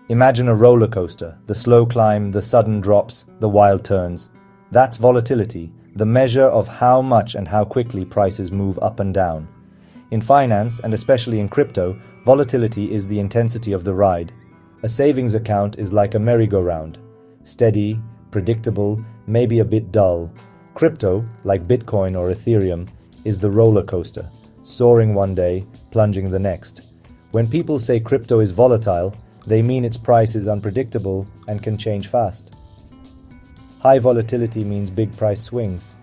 Imagine a roller coaster, the slow climb, the sudden drops, the wild turns. That's volatility, the measure of how much and how quickly prices move up and down. In finance, and especially in crypto, volatility is the intensity of the ride. A savings account is like a merry-go-round. Steady, predictable, maybe a bit dull. Crypto, like Bitcoin or Ethereum, is the roller coaster, soaring one day, plunging the next. When people say crypto is volatile, they mean its price is unpredictable and can change fast. High volatility means big price swings.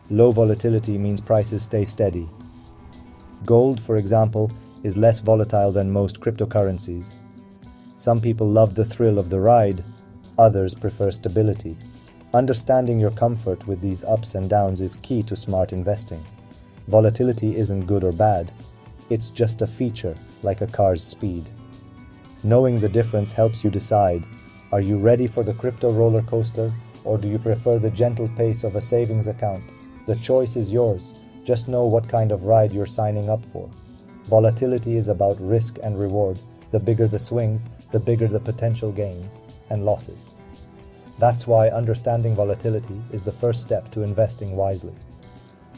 Low volatility means prices stay steady. Gold, for example, is less volatile than most cryptocurrencies. Some people love the thrill of the ride, others prefer stability. Understanding your comfort with these ups and downs is key to smart investing. Volatility isn't good or bad. It's just a feature, like a car's speed. Knowing the difference helps you decide, are you ready for the crypto roller coaster, or do you prefer the gentle pace of a savings account? The choice is yours. Just know what kind of ride you're signing up for. Volatility is about risk and reward. The bigger the swings, the bigger the potential gains and losses. That's why understanding volatility is the first step to investing wisely.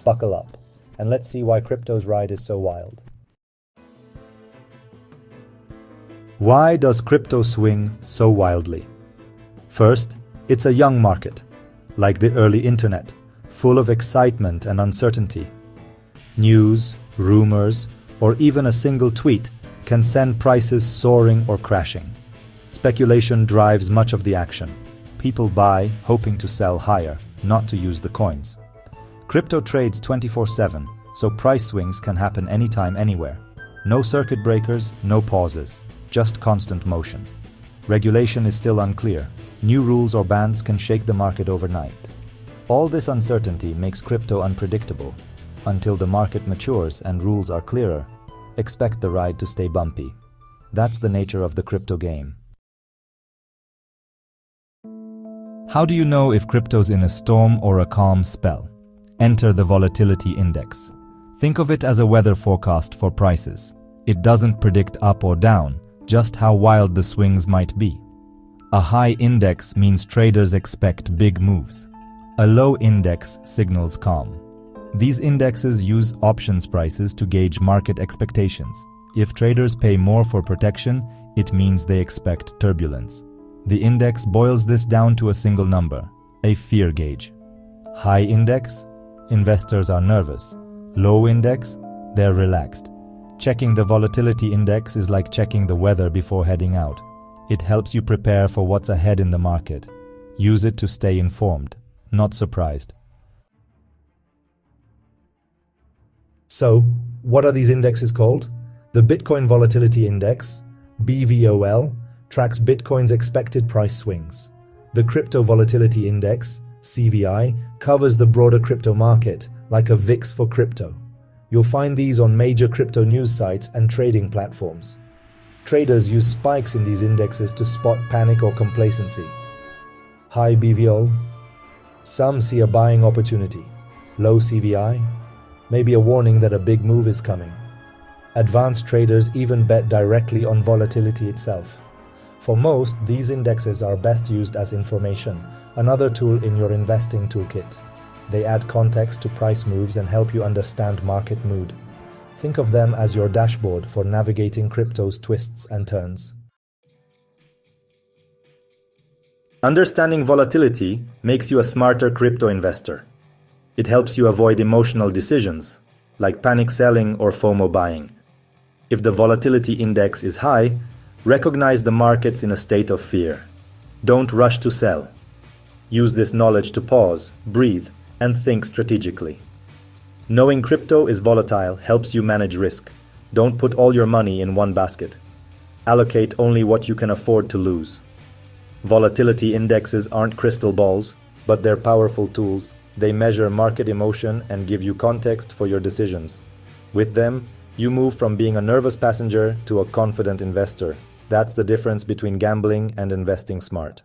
Buckle up, and let's see why crypto's ride is so wild. Why does crypto swing so wildly? First, it's a young market, like the early internet, full of excitement and uncertainty. News, rumors, or even a single tweet can send prices soaring or crashing. Speculation drives much of the action. People buy, hoping to sell higher, not to use the coins. Crypto trades 24/7, so price swings can happen anytime, anywhere. No circuit breakers, no pauses, just constant motion. Regulation is still unclear. New rules or bans can shake the market overnight. All this uncertainty makes crypto unpredictable. Until the market matures and rules are clearer, expect the ride to stay bumpy. That's the nature of the crypto game. How do you know if crypto's in a storm or a calm spell? Enter the volatility index. Think of it as a weather forecast for prices. It doesn't predict up or down, just how wild the swings might be. A high index means traders expect big moves. A low index signals calm. These indexes use options prices to gauge market expectations. If traders pay more for protection, it means they expect turbulence. The index boils this down to a single number, a fear gauge. High index, investors are nervous. Low index, they're relaxed. Checking the volatility index is like checking the weather before heading out. It helps you prepare for what's ahead in the market. Use it to stay informed, not surprised. So, what are these indexes called? The Bitcoin Volatility Index, BVOL, tracks Bitcoin's expected price swings. The Crypto Volatility Index, CVI, covers the broader crypto market, like a VIX for crypto. You'll find these on major crypto news sites and trading platforms. Traders use spikes in these indexes to spot panic or complacency. High BVOL, some see a buying opportunity. Low CVI, maybe a warning that a big move is coming. Advanced traders even bet directly on volatility itself. For most, these indexes are best used as information, another tool in your investing toolkit. They add context to price moves and help you understand market mood. Think of them as your dashboard for navigating crypto's twists and turns. Understanding volatility makes you a smarter crypto investor. It helps you avoid emotional decisions, like panic selling or FOMO buying. If the volatility index is high, recognize the markets in a state of fear. Don't rush to sell. Use this knowledge to pause, breathe, and think strategically. Knowing crypto is volatile helps you manage risk. Don't put all your money in one basket. Allocate only what you can afford to lose. Volatility indexes aren't crystal balls, but they're powerful tools. They measure market emotion and give you context for your decisions. With them, you move from being a nervous passenger to a confident investor. That's the difference between gambling and investing smart.